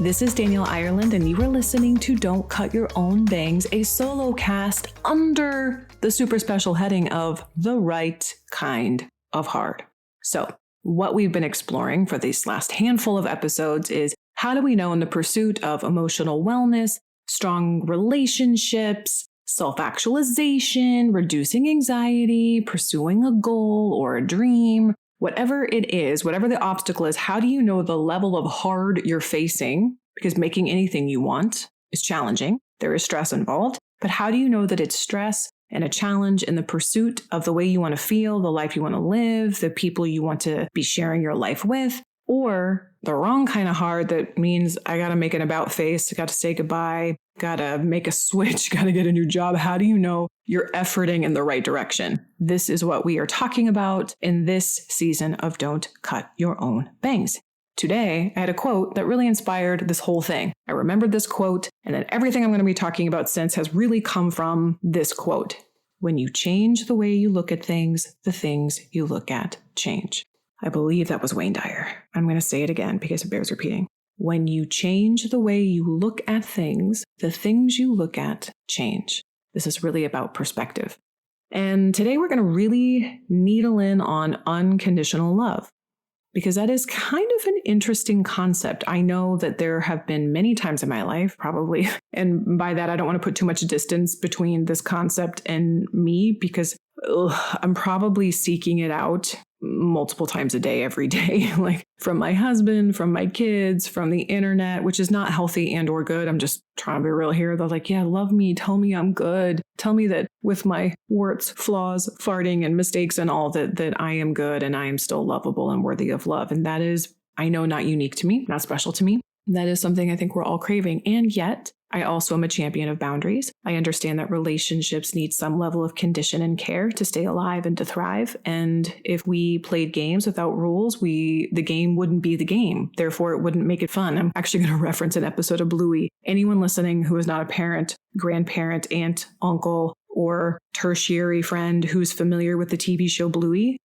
This is Danielle Ireland, and you are listening to Don't Cut Your Own Bangs, a solo cast under the super special heading of The Right Kind of Hard. So, what we've been exploring for these last handful of episodes is how do we know in the pursuit of emotional wellness, strong relationships, self-actualization, reducing anxiety, pursuing a goal or a dream, whatever it is, whatever the obstacle is, how do you know the level of hard you're facing? Because making anything you want is challenging. There is stress involved. But how do you know that it's stress and a challenge in the pursuit of the way you want to feel, the life you want to live, the people you want to be sharing your life with, or the wrong kind of hard that means I got to make an about face, got to say goodbye, got to make a switch, got to get a new job. How do you know you're efforting in the right direction? This is what we are talking about in this season of Don't Cut Your Own Bangs. Today, I had a quote that really inspired this whole thing. I remembered this quote, and then everything I'm going to be talking about since has really come from this quote. When you change the way you look at things, the things you look at change. I believe that was Wayne Dyer. I'm going to say it again because it bears repeating. When you change the way you look at things, the things you look at change. This is really about perspective. And today we're going to really needle in on unconditional love, because that is kind of an interesting concept. I know that there have been many times in my life, probably, and by that I don't want to put too much distance between this concept and me, because I'm probably seeking it out multiple times a day, every day, like from my husband, from my kids, from the internet, which is not healthy and or good. I'm just trying to be real here. They're like, yeah, love me. Tell me I'm good. Tell me that with my warts, flaws, farting and mistakes and all that I am good and I am still lovable and worthy of love. And that is, I know, not unique to me, not special to me. That is something I think we're all craving. And yet, I also am a champion of boundaries. I understand that relationships need some level of condition and care to stay alive and to thrive. And if we played games without rules, the game wouldn't be the game. Therefore, it wouldn't make it fun. I'm actually going to reference an episode of Bluey. Anyone listening who is not a parent, grandparent, aunt, uncle, or tertiary friend who's familiar with the TV show Bluey,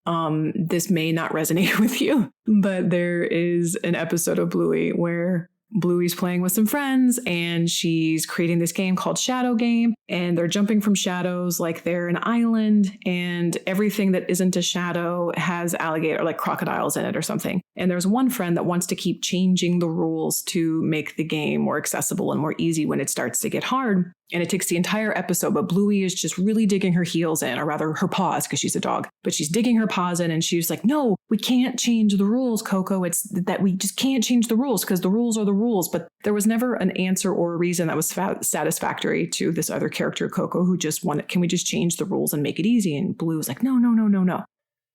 this may not resonate with you. But there is an episode of Bluey where Bluey's playing with some friends and she's creating this game called Shadow Game, and they're jumping from shadows like they're an island, and everything that isn't a shadow has alligator, like crocodiles in it or something. And there's one friend that wants to keep changing the rules to make the game more accessible and more easy when it starts to get hard. And it takes the entire episode, but Bluey is just really digging her heels in, or rather her paws, because she's a dog. But she's digging her paws in, and she's like, no, we can't change the rules, Coco. It's that we just can't change the rules because the rules are the rules. But there was never an answer or a reason that was satisfactory to this other character, Coco, who just wanted, can we just change the rules and make it easy? And Blue was like, no.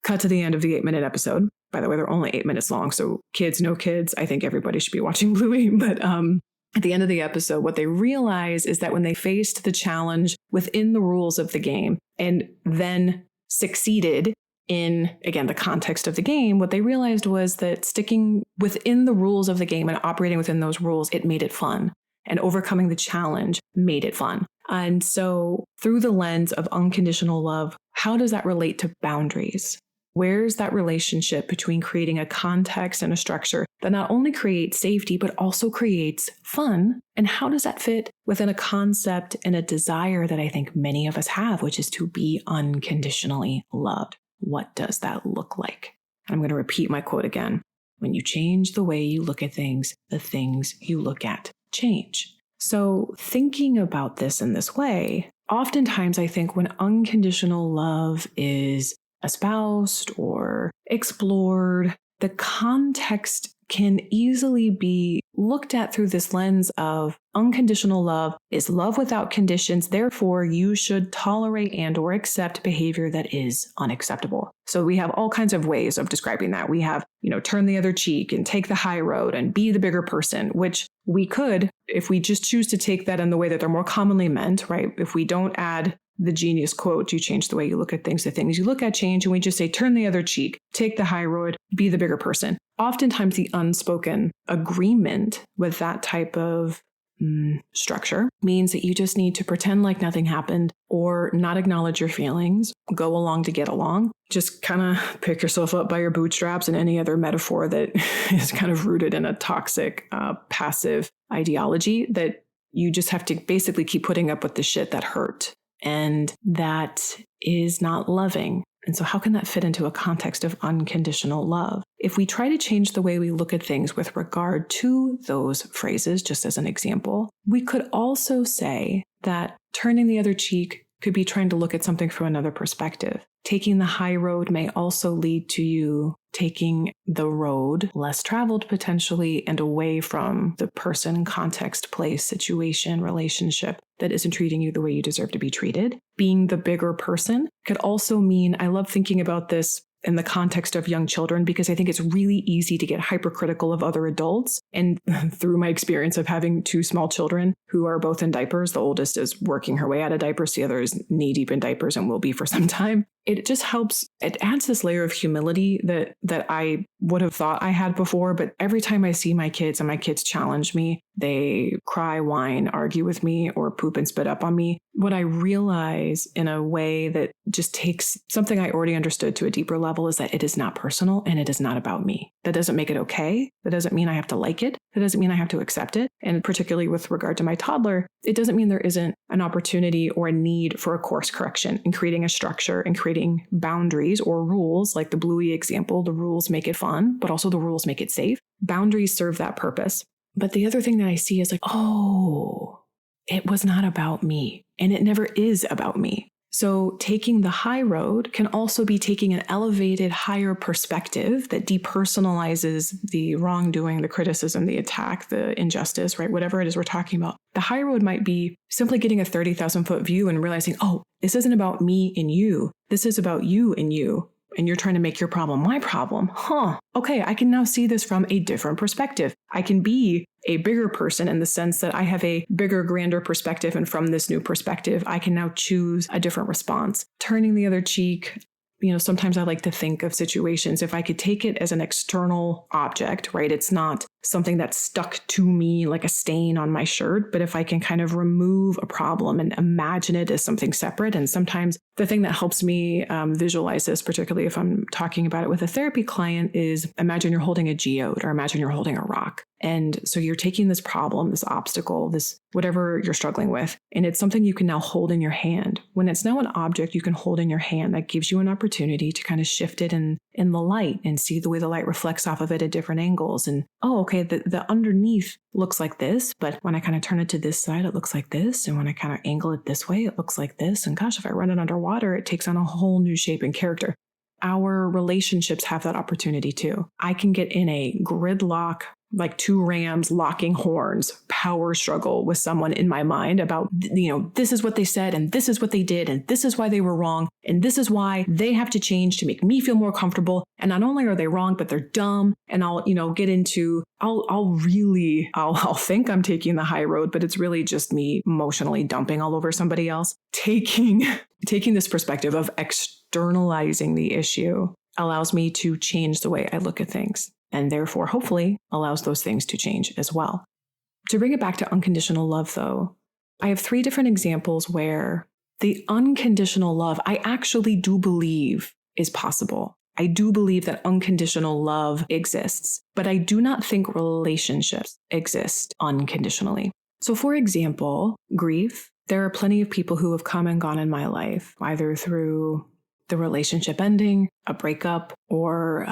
Cut to the end of the 8-minute episode. By the way, they're only 8 minutes long. So kids, no kids. I think everybody should be watching Bluey. But at the end of the episode, what they realize is that when they faced the challenge within the rules of the game and then succeeded in, again, the context of the game, what they realized was that sticking within the rules of the game and operating within those rules, it made it fun. And overcoming the challenge made it fun. And so through the lens of unconditional love, how does that relate to boundaries? Where's that relationship between creating a context and a structure that not only creates safety, but also creates fun? And how does that fit within a concept and a desire that I think many of us have, which is to be unconditionally loved? What does that look like? And I'm going to repeat my quote again. When you change the way you look at things, the things you look at change. So thinking about this in this way, oftentimes I think when unconditional love is espoused or explored, the context can easily be looked at through this lens of unconditional love is love without conditions. Therefore, you should tolerate and or accept behavior that is unacceptable. So we have all kinds of ways of describing that. We have, turn the other cheek and take the high road and be the bigger person, which we could, if we just choose to take that in the way that they're more commonly meant, right? If we don't add the genius quote, you change the way you look at things, the things you look at change, and we just say, turn the other cheek, take the high road, be the bigger person. Oftentimes the unspoken agreement with that type of structure means that you just need to pretend like nothing happened or not acknowledge your feelings, go along to get along. Just kind of pick yourself up by your bootstraps, and any other metaphor that is kind of rooted in a toxic, passive ideology that you just have to basically keep putting up with the shit that hurt. And that is not loving. And so how can that fit into a context of unconditional love? If we try to change the way we look at things with regard to those phrases, just as an example, we could also say that turning the other cheek could be trying to look at something from another perspective. Taking the high road may also lead to you taking the road less traveled potentially and away from the person, context, place, situation, relationship that isn't treating you the way you deserve to be treated. Being the bigger person could also mean, I love thinking about this in the context of young children, because I think it's really easy to get hypercritical of other adults. And through my experience of having two small children who are both in diapers, the oldest is working her way out of diapers, the other is knee deep in diapers and will be for some time. It just helps. It adds this layer of humility that I would have thought I had before. But every time I see my kids and my kids challenge me, they cry, whine, argue with me, or poop and spit up on me. What I realize in a way that just takes something I already understood to a deeper level is that it is not personal and it is not about me. That doesn't make it okay. That doesn't mean I have to like it. That doesn't mean I have to accept it. And particularly with regard to my toddler, it doesn't mean there isn't an opportunity or a need for a course correction and creating a structure and creating boundaries or rules, like the Bluey example. The rules make it fun, but also the rules make it safe. Boundaries serve that purpose. But the other thing that I see is like, oh, it was not about me. And it never is about me. So taking the high road can also be taking an elevated, higher perspective that depersonalizes the wrongdoing, the criticism, the attack, the injustice, right? Whatever it is we're talking about. The high road might be simply getting a 30,000 foot view and realizing, oh, this isn't about me and you. This is about you and you. And you're trying to make your problem my problem. Okay, I can now see this from a different perspective. I can be a bigger person in the sense that I have a bigger, grander perspective. And from this new perspective, I can now choose a different response. Turning the other cheek. Sometimes I like to think of situations, if I could take it as an external object, right? It's not something that's stuck to me like a stain on my shirt, but if I can kind of remove a problem and imagine it as something separate. And sometimes the thing that helps me visualize this, particularly if I'm talking about it with a therapy client, is imagine you're holding a geode or imagine you're holding a rock. And so you're taking this problem, this obstacle, this whatever you're struggling with, and it's something you can now hold in your hand. When it's now an object you can hold in your hand, that gives you an opportunity to kind of shift it in the light and see the way the light reflects off of it at different angles. And, oh, okay, the underneath looks like this, but when I kind of turn it to this side, it looks like this. And when I kind of angle it this way, it looks like this. And gosh, if I run it underwater, it takes on a whole new shape and character. Our relationships have that opportunity too. I can get in a gridlock, like two rams locking horns, power struggle with someone in my mind about, this is what they said and this is what they did and this is why they were wrong and this is why they have to change to make me feel more comfortable. And not only are they wrong, but they're dumb. And I'll get into, I'll think I'm taking the high road, but it's really just me emotionally dumping all over somebody else. Taking this perspective of externalizing the issue allows me to change the way I look at things. And therefore, hopefully, allows those things to change as well. To bring it back to unconditional love, though, I have 3 different examples where the unconditional love I actually do believe is possible. I do believe that unconditional love exists, but I do not think relationships exist unconditionally. So, for example, grief. There are plenty of people who have come and gone in my life, either through the relationship ending, a breakup, or,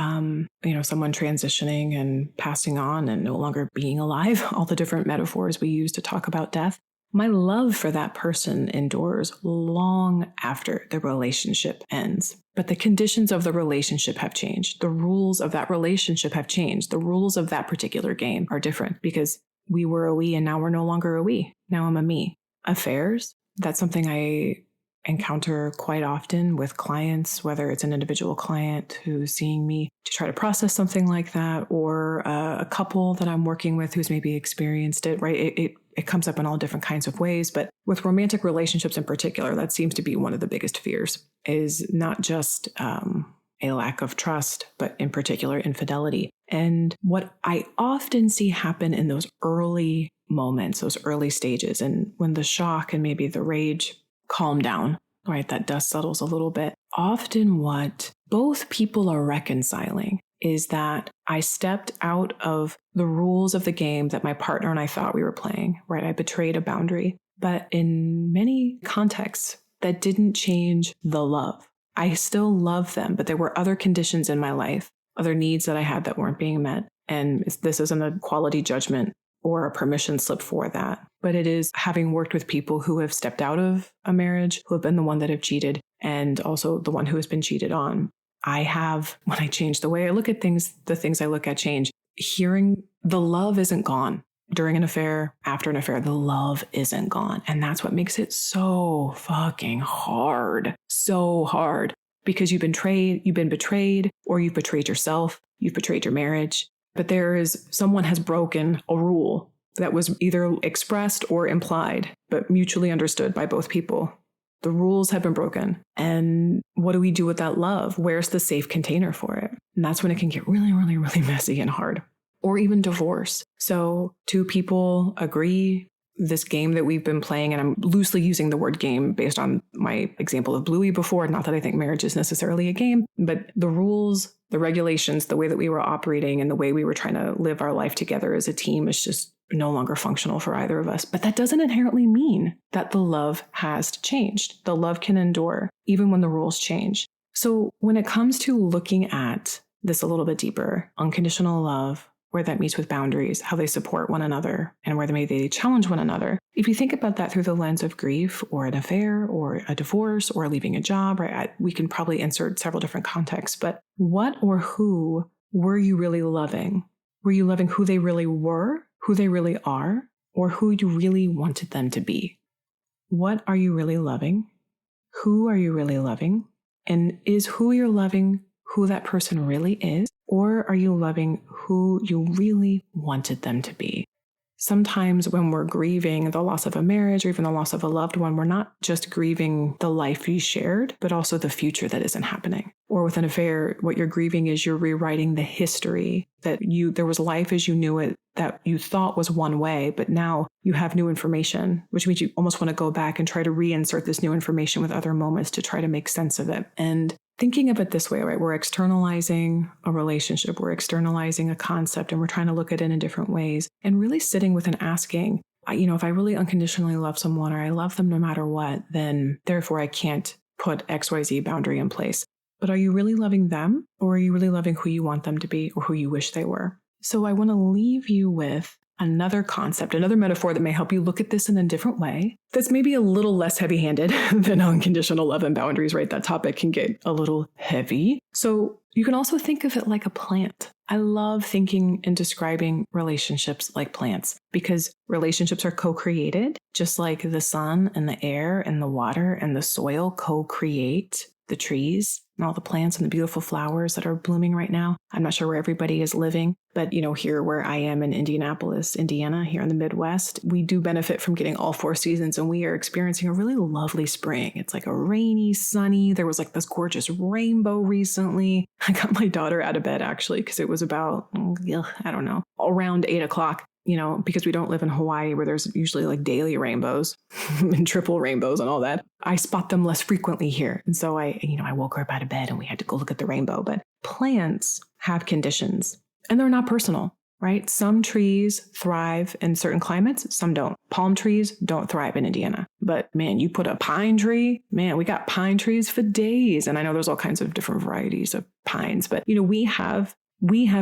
someone transitioning and passing on and no longer being alive, all the different metaphors we use to talk about death. My love for that person endures long after the relationship ends. But the conditions of the relationship have changed. The rules of that relationship have changed. The rules of that particular game are different because we were a we and now we're no longer a we. Now I'm a me. Affairs, that's something I encounter quite often with clients, whether it's an individual client who's seeing me to try to process something like that, or a couple that I'm working with who's maybe experienced it, right? It comes up in all different kinds of ways. But with romantic relationships in particular, that seems to be one of the biggest fears, is not just a lack of trust, but in particular infidelity. And what I often see happen in those early moments, those early stages. And when the shock and maybe the rage calm down, right, that dust settles a little bit. Often what both people are reconciling is that I stepped out of the rules of the game that my partner and I thought we were playing, right? I betrayed a boundary, but in many contexts, that didn't change the love. I still love them, but there were other conditions in my life, other needs that I had that weren't being met. And this isn't a quality judgment or a permission slip for that, but it is having worked with people who have stepped out of a marriage, who have been the one that have cheated, and also the one who has been cheated on. I have, when I change the way I look at things, the things I look at change. Hearing the love isn't gone. During an affair, after an affair, the love isn't gone. And that's what makes it so fucking hard. So hard. Because you've been betrayed, or you've betrayed yourself, you've betrayed your marriage. But someone has broken a rule that was either expressed or implied, but mutually understood by both people. The rules have been broken. And what do we do with that love? Where's the safe container for it? And that's when it can get really, really, really messy and hard. Or even divorce. So two people agree, this game that we've been playing, and I'm loosely using the word game based on my example of Bluey before, not that I think marriage is necessarily a game, but the rules, the regulations, the way that we were operating and the way we were trying to live our life together as a team is just no longer functional for either of us. But that doesn't inherently mean that the love has changed. The love can endure even when the rules change. So when it comes to looking at this a little bit deeper, unconditional love, where that meets with boundaries, how they support one another, and where they challenge one another. If you think about that through the lens of grief or an affair or a divorce or leaving a job, right, we can probably insert several different contexts, but what or who were you really loving? Were you loving who they really were, who they really are, or who you really wanted them to be? What are you really loving? Who are you really loving? And is who you're loving who that person really is? Or are you loving who you really wanted them to be? Sometimes when we're grieving the loss of a marriage or even the loss of a loved one, we're not just grieving the life you shared, but also the future that isn't happening. Or with an affair, what you're grieving is you're rewriting the history that there was life as you knew it that you thought was one way, but now you have new information, which means you almost want to go back and try to reinsert this new information with other moments to try to make sense of it. And thinking of it this way, right? We're externalizing a relationship, we're externalizing a concept, and we're trying to look at it in different ways and really sitting with and asking, if I really unconditionally love someone or I love them no matter what, then therefore I can't put XYZ boundary in place. But are you really loving them, or are you really loving who you want them to be or who you wish they were? So I want to leave you with another concept, another metaphor that may help you look at this in a different way. That's maybe a little less heavy-handed than unconditional love and boundaries, right? That topic can get a little heavy. So you can also think of it like a plant. I love thinking and describing relationships like plants because relationships are co-created, just like the sun and the air and the water and the soil co-create the trees and all the plants and the beautiful flowers that are blooming right now. I'm not sure where everybody is living, but here where I am in Indianapolis, Indiana, here in the Midwest, we do benefit from getting all four seasons, and we are experiencing a really lovely spring. It's like a rainy, sunny. There was like this gorgeous rainbow recently. I got my daughter out of bed actually because it was about, around 8 o'clock. Because we don't live in Hawaii where there's usually like daily rainbows and triple rainbows and all that. I spot them less frequently here. And so I woke her up out of bed and we had to go look at the rainbow. But plants have conditions and they're not personal, right? Some trees thrive in certain climates, some don't. Palm trees don't thrive in Indiana. But man, you put a pine tree, we got pine trees for days. And I know there's all kinds of different varieties of pines, but we have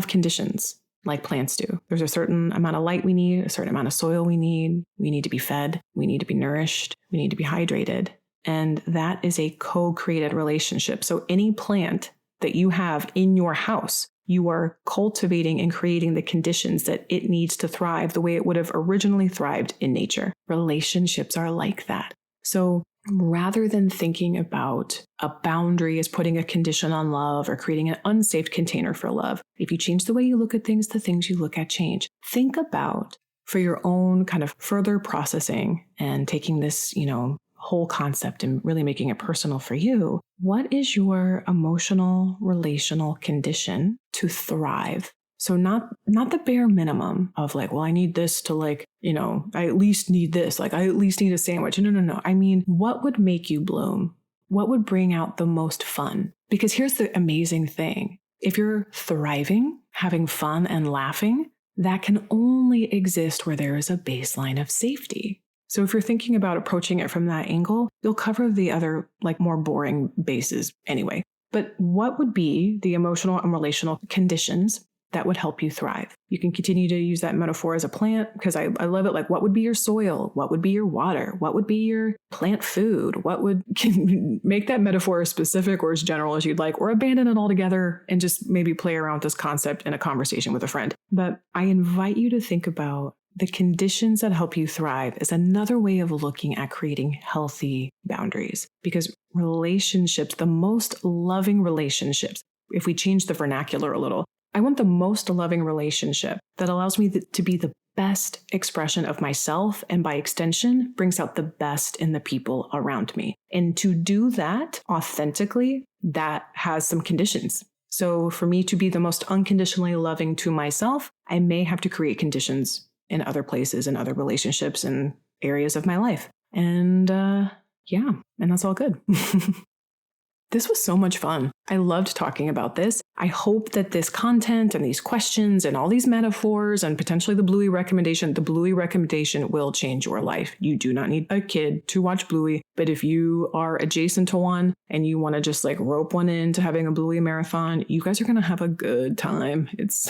conditions like plants do. There's a certain amount of light we need, a certain amount of soil we need. We need to be fed. We need to be nourished. We need to be hydrated. And that is a co-created relationship. So any plant that you have in your house, you are cultivating and creating the conditions that it needs to thrive the way it would have originally thrived in nature. Relationships are like that. So rather than thinking about a boundary as putting a condition on love or creating an unsafe container for love, if you change the way you look at things, the things you look at change. Think about, for your own kind of further processing and taking this, whole concept and really making it personal for you, what is your emotional, relational condition to thrive? So not the bare minimum of like, well, I need this to like, I at least need this. Like I at least need a sandwich. No. I mean, what would make you bloom? What would bring out the most fun? Because here's the amazing thing. If you're thriving, having fun and laughing, that can only exist where there is a baseline of safety. So if you're thinking about approaching it from that angle, you'll cover the other like more boring bases anyway. But what would be the emotional and relational conditions that would help you thrive? You can continue to use that metaphor as a plant because I love it. Like, what would be your soil? What would be your water? What would be your plant food? Can make that metaphor as specific or as general as you'd like, or abandon it altogether and just maybe play around with this concept in a conversation with a friend. But I invite you to think about the conditions that help you thrive as another way of looking at creating healthy boundaries. Because relationships, the most loving relationships, if we change the vernacular a little, I want the most loving relationship that allows me to be the best expression of myself and by extension brings out the best in the people around me. And to do that authentically, that has some conditions. So for me to be the most unconditionally loving to myself, I may have to create conditions in other places and other relationships and areas of my life. And and that's all good. This was so much fun. I loved talking about this. I hope that this content and these questions and all these metaphors and potentially the Bluey recommendation will change your life. You do not need a kid to watch Bluey, but if you are adjacent to one and you want to just like rope one into having a Bluey marathon, you guys are going to have a good time. It's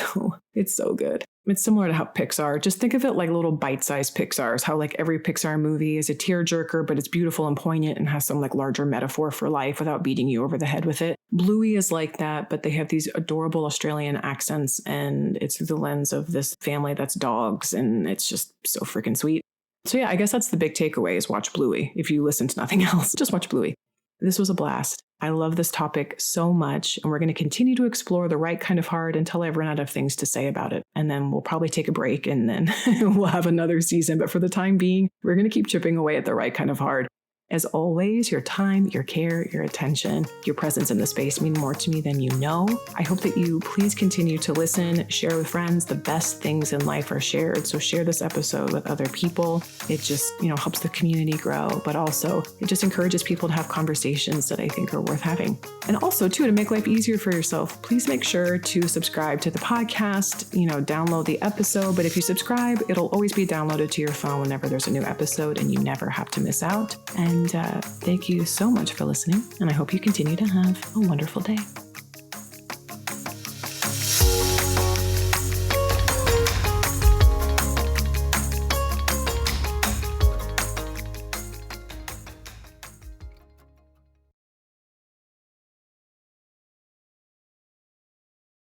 so good. It's similar to how Pixar, just think of it like little bite-sized Pixars, how like every Pixar movie is a tearjerker, but it's beautiful and poignant and has some like larger metaphor for life without beating you over the head with it. Bluey is like that, but they have these adorable Australian accents and it's through the lens of this family that's dogs and it's just so freaking sweet. So yeah, I guess that's the big takeaway is watch Bluey. If you listen to nothing else, just watch Bluey. This was a blast. I love this topic so much, and we're going to continue to explore the right kind of hard until I run out of things to say about it. And then we'll probably take a break and then we'll have another season. But for the time being, we're going to keep chipping away at the right kind of hard. As always, your time, your care, your attention, your presence in the space mean more to me than you know. I hope that you please continue to listen, share with friends. The best things in life are shared. So share this episode with other people. It just, helps the community grow, but also it just encourages people to have conversations that I think are worth having. And also too, to make life easier for yourself, please make sure to subscribe to the podcast, download the episode. But if you subscribe, it'll always be downloaded to your phone whenever there's a new episode and you never have to miss out. And thank you so much for listening, and I hope you continue to have a wonderful day.